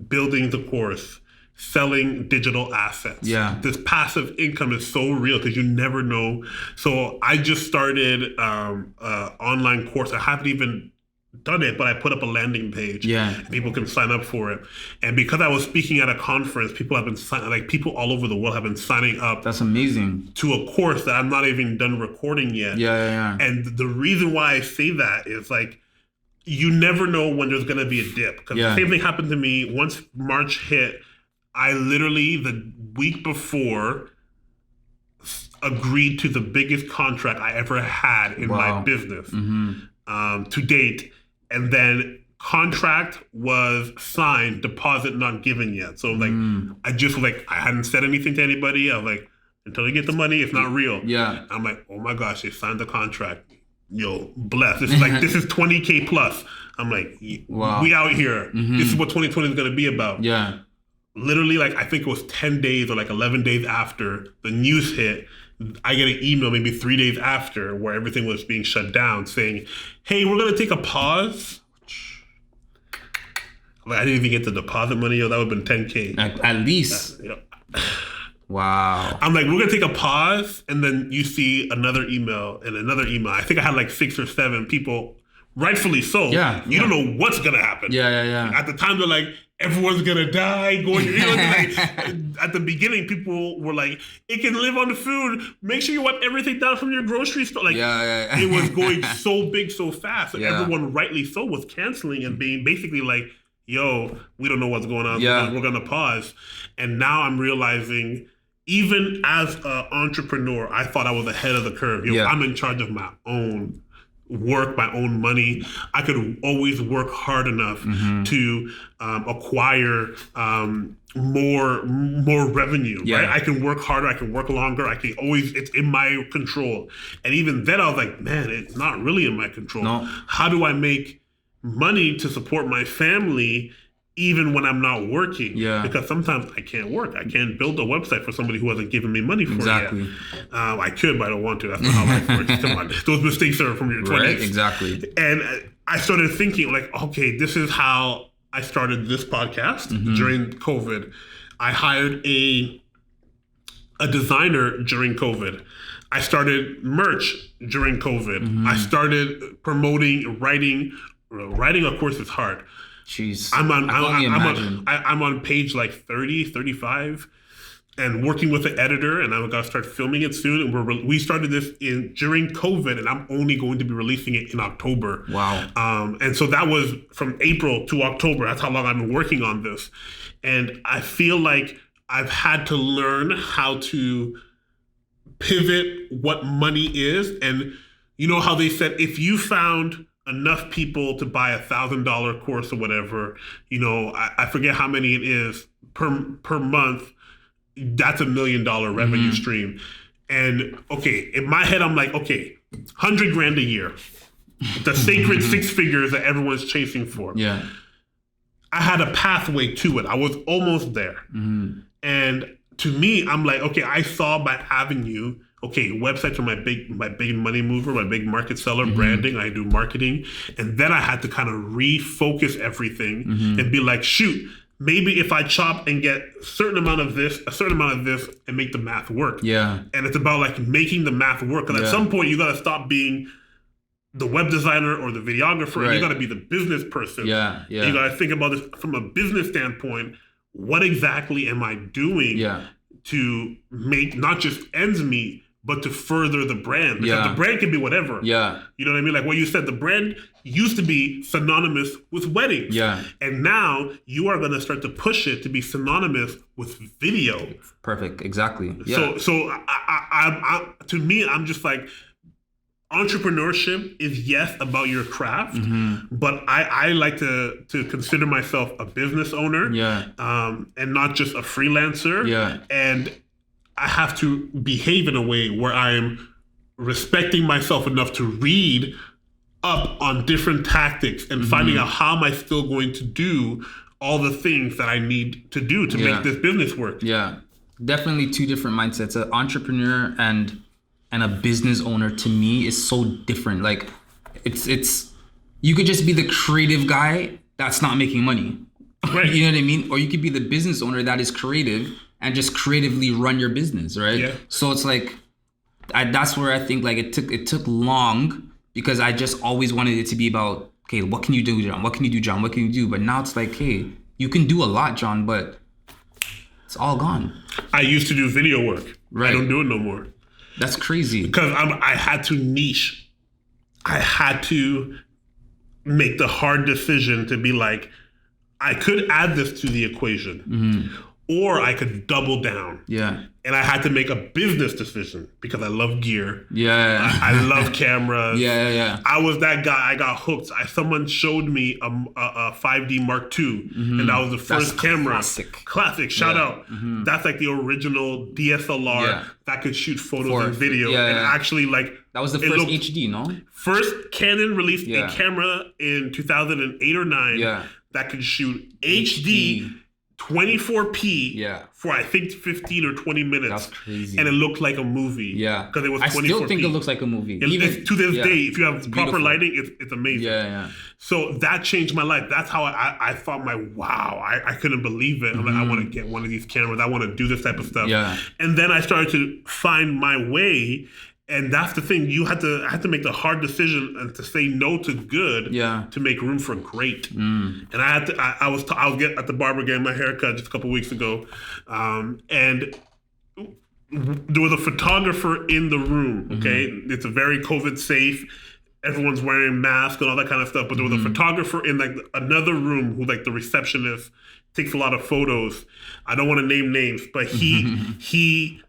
Building the course, selling digital assets. This passive income is so real because you never know. So I just started online course. I haven't even done it, but I put up a landing page. And people can sign up for it. And because I was speaking at a conference, people have been people all over the world have been signing up. That's amazing. To a course that I'm not even done recording yet. And the reason why I say that is like, you never know when there's going to be a dip. Because the same thing happened to me once March hit. I literally, the week before, agreed to the biggest contract I ever had in my business to date. And then contract was signed, deposit not given yet. So I just was like, I hadn't said anything to anybody. I was like, until they get the money, it's not real. I'm like, oh my gosh, they signed the contract. Yo, bless. This is like, this is 20K plus. I'm like, we out here. This is what 2020 is going to be about. literally, like, I think it was 10 days or like 11 days after the news hit, I get an email maybe 3 days after where everything was being shut down saying, hey, we're going to take a pause. Like, I didn't even get the deposit money. That would have been $10K. At least. Wow. I'm like, we're going to take a pause. And then you see another email and another email. I think I had like 6 or 7 people, rightfully so. Yeah. You don't know what's going to happen. Yeah. At the time, they're like, everyone's going to die. Like, at the beginning, people were like, it can live on the food. Make sure you wipe everything down from your grocery store. Like, it was going so big so fast. Like, everyone, rightly so, was canceling and being basically like, yo, we don't know what's going on. We're going to pause. And now I'm realizing, even as an entrepreneur, I thought I was ahead of the curve. I'm in charge of my own work, my own money. I could always work hard enough to acquire more revenue. Right? I can work harder. I can work longer. I can always, it's in my control. And even then I was like, man, it's not really in my control. No. How do I make money to support my family even when I'm not working? Because sometimes I can't work. I can't build a website for somebody who hasn't given me money for it yet. I could, but I don't want to. That's not how life works. Come on. Those mistakes are from your 20s. Right, exactly. And I started thinking, like, okay, this is how I started this podcast during COVID. I hired a designer during COVID. I started merch during COVID. I started promoting writing. Writing, of course, is hard. Jeez. I'm on page like 30, 35 and working with an editor, and I'm going to start filming it soon. And we started this during COVID, and I'm only going to be releasing it in October. Wow. And so that was from April to October. That's how long I've been working on this. And I feel like I've had to learn how to pivot what money is. And you know how they said, if you found enough people to buy $1,000 course or whatever, I forget how many it is per month, that's $1 million revenue stream. And okay, in my head, I'm like, okay, $100,000 a year, the sacred 6 figures that everyone's chasing for. Yeah. I had a pathway to it. I was almost there. And to me, I'm like, okay, I saw my avenue. Okay, websites are my big money mover, my big market seller, branding. I do marketing. And then I had to kind of refocus everything and be like, shoot, maybe if I chop and get a certain amount of this, and make the math work. Yeah. And it's about like making the math work. And at some point, you got to stop being the web designer or the videographer. Right. And you got to be the business person. Yeah. You got to think about this from a business standpoint. What exactly am I doing to make not just ends meet, but to further the brand? Because the brand can be whatever. Yeah. You know what I mean? Like what you said, the brand used to be synonymous with weddings. Yeah. And now you are going to start to push it to be synonymous with video. Perfect. Exactly. Yeah. So I to me, I'm just like, entrepreneurship is yes about your craft, but I like to consider myself a business owner, and not just a freelancer. Yeah. And I have to behave in a way where I'm respecting myself enough to read up on different tactics and finding out how am I still going to do all the things that I need to do to make this business work. Yeah, definitely 2 different mindsets. An entrepreneur and a business owner to me is so different. Like it's you could just be the creative guy that's not making money. Right. You know what I mean? Or you could be the business owner that is creative and just creatively run your business, right? Yeah. So it's like that's where I think like it took long because I just always wanted it to be about, okay, what can you do, John? What can you do, John? What can you do? But now it's like, hey, you can do a lot, John, but it's all gone. I used to do video work. Right. I don't do it no more. That's crazy. Because I had to niche. I had to make the hard decision to be like, I could add this to the equation, or I could double down. Yeah. And I had to make a business decision because I love gear. Yeah. I love cameras. Yeah. I was that guy. I got hooked. Someone showed me a 5D Mark II, and that was the first camera. Classic. Shout out. That's like the original DSLR that could shoot photos and video. And actually, like, that was the first HD, no? First, Canon released a camera in 2008 or 9 that could shoot HD 24p for I think 15 or 20 minutes. That's crazy. And it looked like a movie. Yeah. Because it was 24p. I still think it looks like a movie. Even to this day, if you have proper lighting, it's amazing. Yeah. So that changed my life. That's how I thought I couldn't believe it. I'm like, I want to get one of these cameras. I want to do this type of stuff. Yeah. And then I started to find my way. And that's the thing. I had to make the hard decision and to say no to good to make room for great. And I was at the barber getting my haircut just a couple weeks ago, and there was a photographer in the room. Okay, it's a very COVID safe. Everyone's wearing masks and all that kind of stuff. But there was a photographer in like another room who, like, the receptionist, takes a lot of photos. I don't want to name names, but he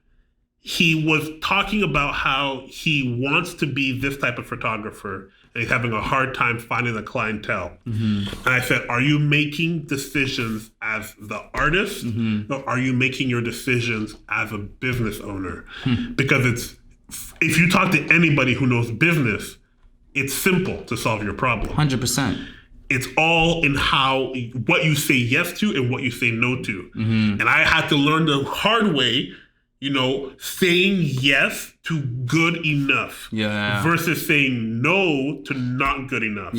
was talking about how he wants to be this type of photographer and he's having a hard time finding a clientele. And I said, are you making decisions as the artist or are you making your decisions as a business owner? Because if you talk to anybody who knows business, it's simple to solve your problem. 100%. It's all in what you say yes to and what you say no to. And I had to learn the hard way, saying yes to good enough versus saying no to not good enough.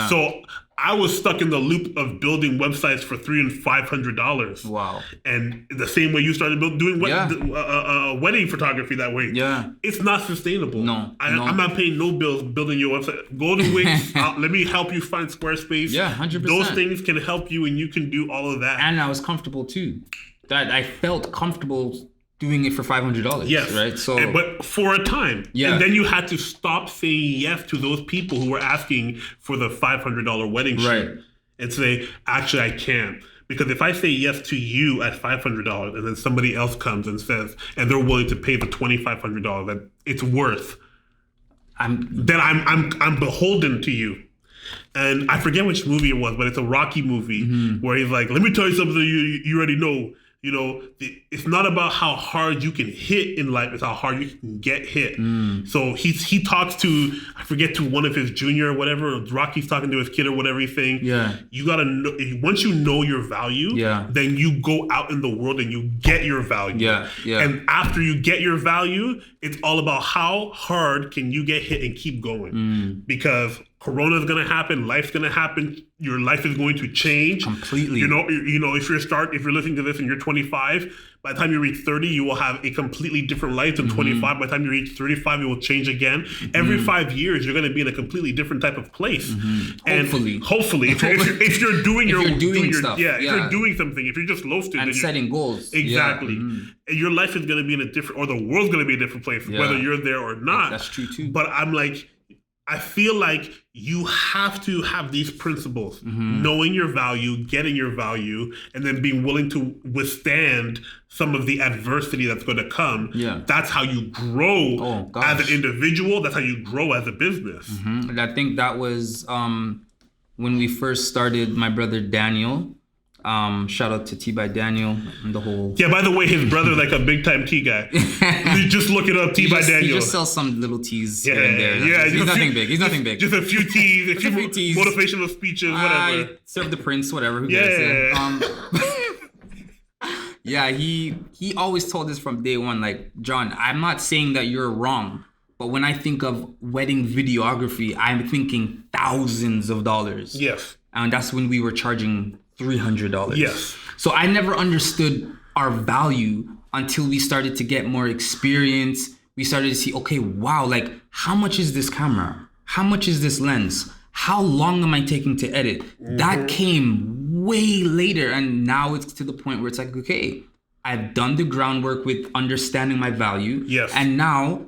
So I was stuck in the loop of building websites for $300 and $500. Wow. And the same way you started doing wedding photography that way. Yeah. It's not sustainable. No. I'm not paying no bills building your website. Go to Wix. Let me help you find Squarespace. Yeah, 100%. Those things can help you and you can do all of that. And I was comfortable too. That I felt comfortable doing it for $500. Yes. Right. So, but for a time. Yeah. And then you had to stop saying yes to those people who were asking for the $500 wedding shoot and say, actually, I can't. Because if I say yes to you at $500 and then somebody else comes and says, and they're willing to pay the $2,500 that it's worth, then I'm beholden to you. And I forget which movie it was, but it's a Rocky movie where he's like, let me tell you something you already know. It's not about how hard you can hit in life; it's how hard you can get hit. So he talks to, I forget, to one of his junior or whatever. Rocky's talking to his kid or whatever he's saying. Yeah, you gotta know. Once you know your value, then you go out in the world and you get your value. Yeah. And after you get your value, it's all about how hard can you get hit and keep going. Because Corona is going to happen. Life's going to happen. Your life is going to change completely. If you're listening to this and you're 25, by the time you reach 30, you will have a completely different life than 25. By the time you reach 35, it will change again. Every 5 years, you're going to be in a completely different type of place. And hopefully, if you're doing stuff, if you're doing something, if you're just loafing and setting goals, exactly, your life is going to be in a different, or the world's going to be a different place, whether you're there or not. That's true too. But I'm like, I feel like you have to have these principles, knowing your value, getting your value, and then being willing to withstand some of the adversity that's going to come. Yeah. That's how you grow as an individual. That's how you grow as a business. And I think that was when we first started, my brother Daniel. Shout out to T by Daniel and the whole. Yeah, by the way, his brother like a big time tea guy. You just look it up, T by Daniel. He just sells some little teas here and there. Yeah, he's nothing big. He's nothing big. Just a few teas, a few teas, motivational speeches, whatever. Serve the prince, whatever. Who cares? Yeah, he always told us from day one, like, John, I'm not saying that you're wrong, but when I think of wedding videography, I'm thinking thousands of dollars. Yes. And that's when we were charging $300. Yes. So I never understood our value until we started to get more experience. We started to see, okay, wow, like, how much is this camera? How much is this lens? How long am I taking to edit? That came way later. And now it's to the point where it's like, okay, I've done the groundwork with understanding my value. Yes. And now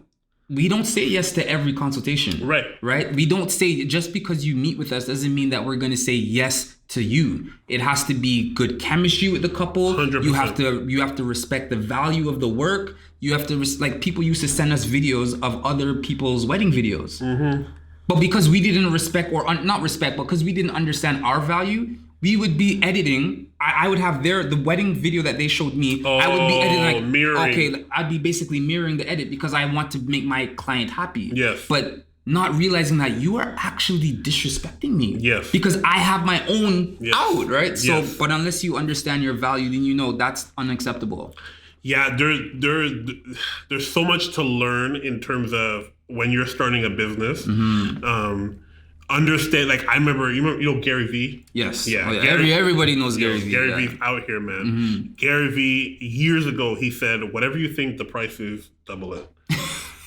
we don't say yes to every consultation. Right? We don't say, just because you meet with us doesn't mean that we're going to say yes to you. It has to be good chemistry with the couple. 100%. You have to respect the value of the work. You have to like, people used to send us videos of other people's wedding videos. But because we didn't respect, or not respect, but because we didn't understand our value, we would be editing. I would have the wedding video that they showed me. I would be editing mirroring. Okay, I'd be basically mirroring the edit because I want to make my client happy. Yes. But not realizing that you are actually disrespecting me. Yes. Because I have my own out, right? So, Yes. but unless you understand your value, then you know that's unacceptable. Yeah, there's so much to learn in terms of when you're starting a business. Understand, like I remember, you know Gary Vee? Yes. Yeah. Everybody knows Gary Vee. Gary Vee's out here, man. Gary Vee, years ago, he said, whatever you think the price is, double it.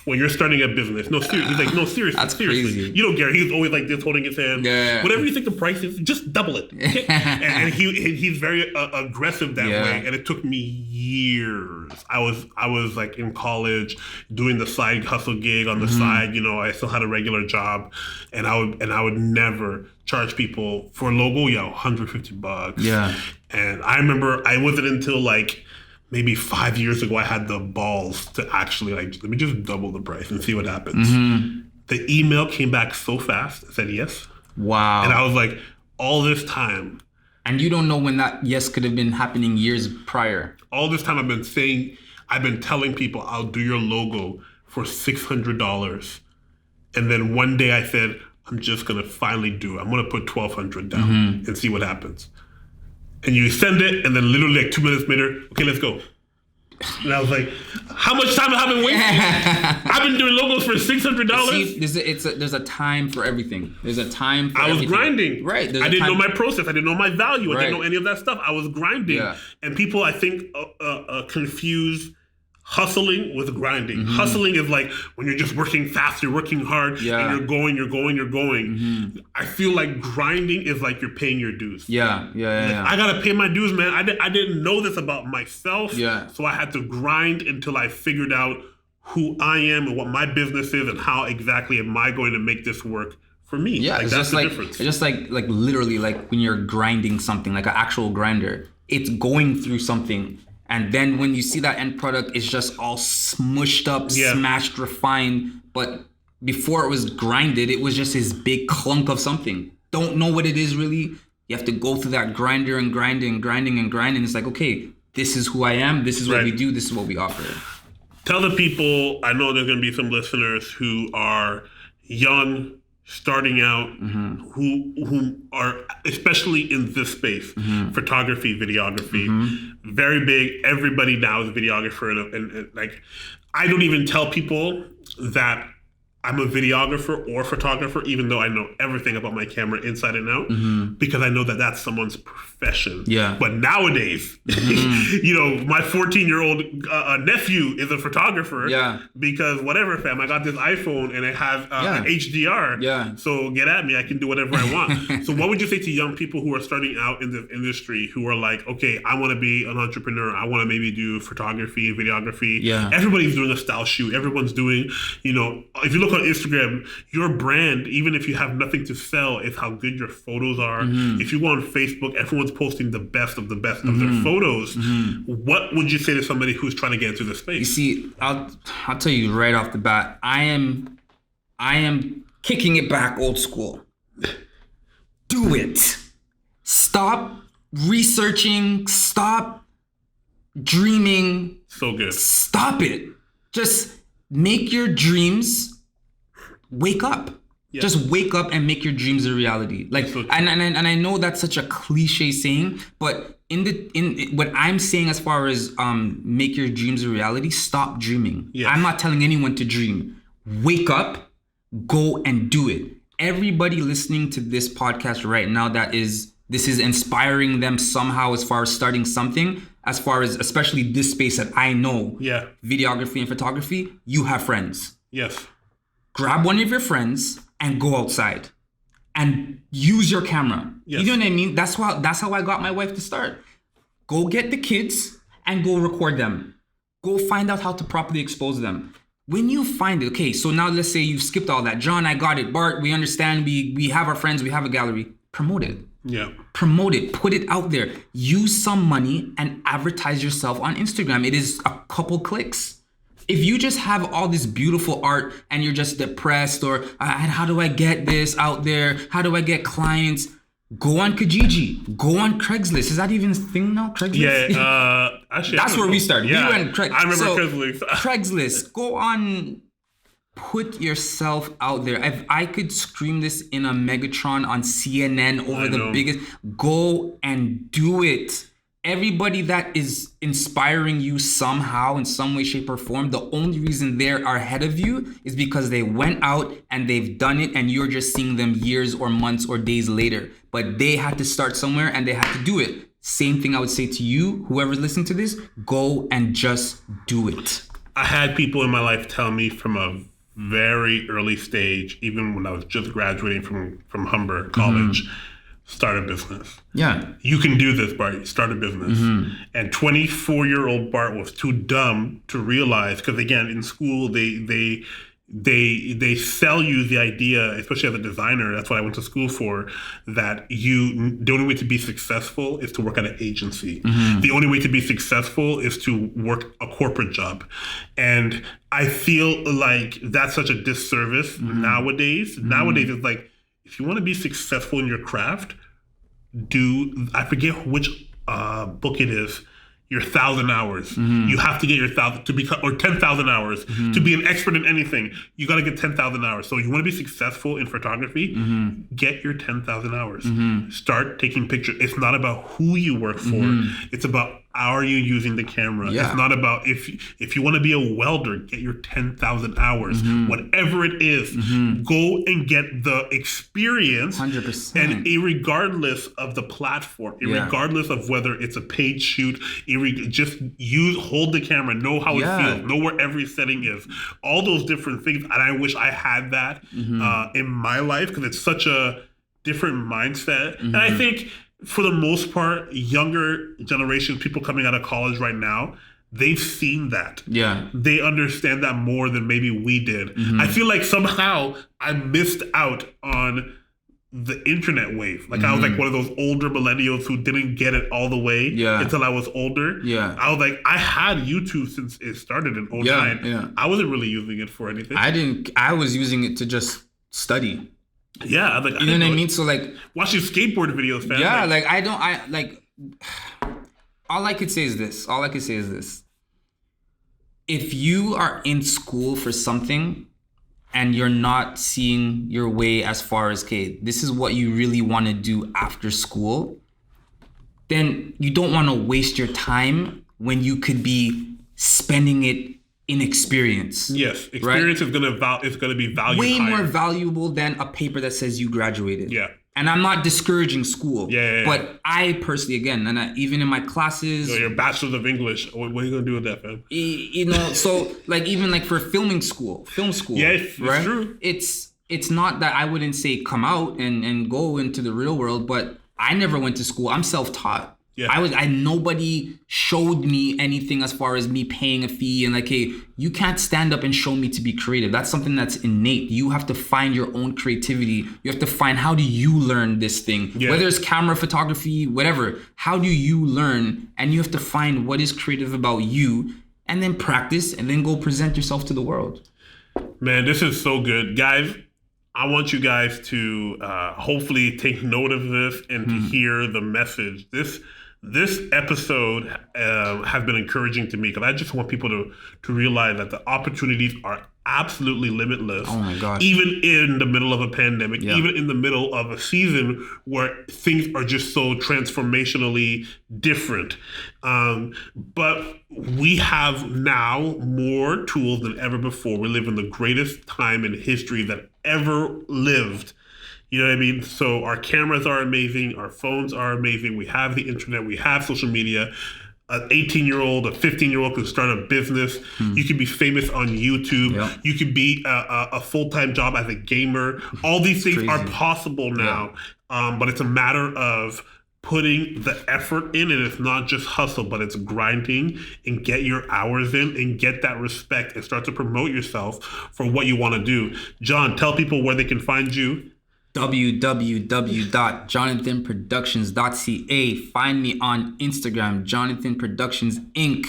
When you're starting a business. No, seriously. He's like, no, seriously. That's seriously. crazy. You know Gary, he's always like this, holding his hand. Yeah. Whatever you think the price is, just double it. Okay? and he's very aggressive that way. And it took me years. I was like in college doing the side hustle gig on the side. You know, I still had a regular job, and I would never charge people for a logo. Yeah, $150. Yeah. And I remember I wasn't until like maybe 5 years ago I had the balls to actually like, let me just double the price and see what happens. The email came back so fast. It said yes. Wow. And I was like, all this time. And you don't know when that yes could have been happening years prior. All this time I've been telling people I'll do your logo for $600. And then one day I said, I'm just going to finally do it. I'm going to put $1,200 down and see what happens. And you send it, and then literally like 2 minutes later, okay, let's go. And I was like, how much time have I been wasting? I've been doing logos for $600. See, there's a time for everything. There's a time for everything. I was grinding. Right. I didn't know my process. I didn't know my value. I didn't know any of that stuff. I was grinding. Yeah. And people, I think, confuse hustling with grinding. Hustling is like when you're just working fast, you're working hard, and you're going. I feel like grinding is like you're paying your dues. Yeah. I gotta pay my dues, man. I didn't know this about myself. So I had to grind until I figured out who I am and what my business is and how exactly am I going to make this work for me. Yeah, like, it's that's just the like difference. it's just like literally like when you're grinding something, like an actual grinder, it's going through something. And then when you see that end product, it's just all smushed up, smashed, refined. But before it was grinded, it was just this big clunk of something. Don't know what it is really. You have to go through that grinder and grinding. It's like, okay, this is who I am. This is what we do. This is what we offer. Tell the people, I know there's going to be some listeners who are young, starting out, who are especially in this space, photography, videography, very big. Everybody now is a videographer, and like, I don't even tell people that I'm a videographer or photographer, even though I know everything about my camera inside and out, because I know that that's someone's profession. Yeah. But nowadays, you know, my 14-year-old nephew is a photographer. Yeah. Because whatever, fam, I got this iPhone and it has an HDR. Yeah. So get at me, I can do whatever I want. So what would you say to young people who are starting out in this industry who are like, okay, I want to be an entrepreneur. I want to maybe do photography and videography. Yeah. Everybody's doing a style shoot. Everyone's doing, you know, if you look on Instagram, your brand, even if you have nothing to sell, is how good your photos are. If you go on Facebook, everyone's posting the best of their photos. What would you say to somebody who's trying to get into this space? You see, I'll tell you right off the bat, I am kicking it back old school. Do it. Stop researching. Stop dreaming. So good. Stop it. Just make your dreams. Wake up. Yeah. Just wake up and make your dreams a reality. Like, so and I know that's such a cliche saying, but in what I'm saying as far as make your dreams a reality, stop dreaming. Yeah. I'm not telling anyone to dream. Wake up, go and do it. Everybody listening to this podcast right now, this is inspiring them somehow as far as starting something, as far as especially this space that I know, videography and photography, you have friends. Yes. Grab one of your friends and go outside and use your camera. Yes. You know what I mean? That's how I got my wife to start. Go get the kids and go record them. Go find out how to properly expose them. When you find it, okay, so now let's say you've skipped all that. John, I got it. Bart, we understand. We have our friends. We have a gallery. Promote it. Yeah. Promote it. Put it out there. Use some money and advertise yourself on Instagram. It is a couple clicks. If you just have all this beautiful art and you're just depressed or how do I get this out there? How do I get clients? Go on Kijiji. Go on Craigslist. Is that even a thing now? Craigslist? Yeah. Actually, that's where we started. Yeah, we went I remember Craigslist. Craigslist. Go on put yourself out there. If I could scream this in a Megatron on CNN over the biggest, go and do it. Everybody that is inspiring you somehow in some way, shape, or form, the only reason they are ahead of you is because they went out and they've done it, and you're just seeing them years or months or days later. But they had to start somewhere and they had to do it. Same thing I would say to you, whoever's listening to this, go and just do it. I had people in my life tell me from a very early stage, even when I was just graduating from Humber College, start a business. Yeah. You can do this, Bart. Start a business. And 24-year-old Bart was too dumb to realize, because again, in school, they sell you the idea, especially as a designer, that's what I went to school for, that the only way to be successful is to work at an agency. The only way to be successful is to work a corporate job. And I feel like that's such a disservice nowadays. Nowadays, it's like, if you want to be successful in your craft, I forget which book it is, your 1,000 hours. You have to get your 1,000 to become, or 10,000 hours to be an expert in anything. You got to get 10,000 hours. So you want to be successful in photography, get your 10,000 hours. Start taking pictures. It's not about who you work for. It's about, are you using the camera? It's not about, if you want to be a welder, get your 10,000 hours. Whatever it is, go and get the experience. 100%. And irregardless of the platform, irregardless of whether it's a paid shoot, just hold the camera, know how it feels, know where every setting is, all those different things. And I wish I had that in my life, because it's such a different mindset. And I think, for the most part, younger generations, people coming out of college right now, they've seen that. Yeah. They understand that more than maybe we did. I feel like somehow I missed out on the internet wave. Like I was like one of those older millennials who didn't get it all the way until I was older. Yeah. I was like, I had YouTube since it started in 2009. Yeah. I wasn't really using it for anything. I was using it to just study. Yeah, like, you know what I mean? So like watching skateboard videos, fam. Yeah, all I could say is this. If you are in school for something and you're not seeing your way as far as, okay, this is what you really want to do after school, then you don't want to waste your time when you could be spending it in experience. Yes, experience is gonna be valued way higher. More valuable than a paper that says you graduated. Yeah. And I'm not discouraging school. But I personally, again, and even in my classes, your bachelor's of English, what are you gonna do with that, man? You know, so like even like for film school. Yes, right? It's true. It's not that I wouldn't say come out and go into the real world, but I never went to school. I'm self-taught. Yeah. Nobody showed me anything as far as me paying a fee and like, hey, you can't stand up and show me to be creative. That's something that's innate. You have to find your own creativity. You have to find, how do you learn this thing? Yeah. Whether it's camera, photography, whatever, how do you learn? And you have to find what is creative about you and then practice and then go present yourself to the world. Man, this is so good. Guys, I want you guys to hopefully take note of this and to hear the message. This episode has been encouraging to me because I just want people to realize that the opportunities are absolutely limitless. Oh my gosh. Even in the middle of a pandemic, even in the middle of a season where things are just so transformationally different. But we have now more tools than ever before. We live in the greatest time in history that ever lived. You know what I mean? So our cameras are amazing. Our phones are amazing. We have the internet. We have social media. An 18-year-old, a 15-year-old can start a business. You can be famous on YouTube. Yep. You can be a full-time job as a gamer. All these things are possible now. But it's a matter of putting the effort in, and it's not just hustle, but it's grinding and get your hours in and get that respect and start to promote yourself for what you want to do. John, tell people where they can find you. www.jonathanproductions.ca. Find me on Instagram, Jonathan Productions Inc.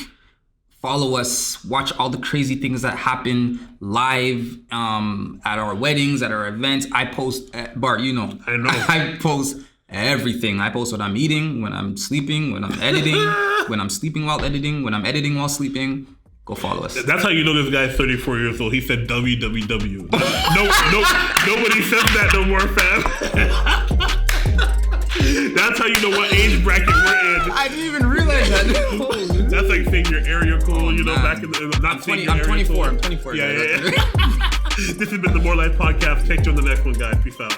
Follow us. Watch all the crazy things that happen live at our weddings, at our events. I post, Bart, you know. I know. I post everything. I post what I'm eating, when I'm sleeping, when I'm editing, when I'm sleeping while editing, when I'm editing while sleeping. go follow us. That's how you know this guy's 34 years old. He said www. Nobody says that no more, fam. That's how you know what age bracket we're in. I didn't even realize that. That's like saying your area code, back in the... I'm 24. I'm 24. Yeah. This has been the More Life Podcast. Catch you on the next one, guys. Peace out.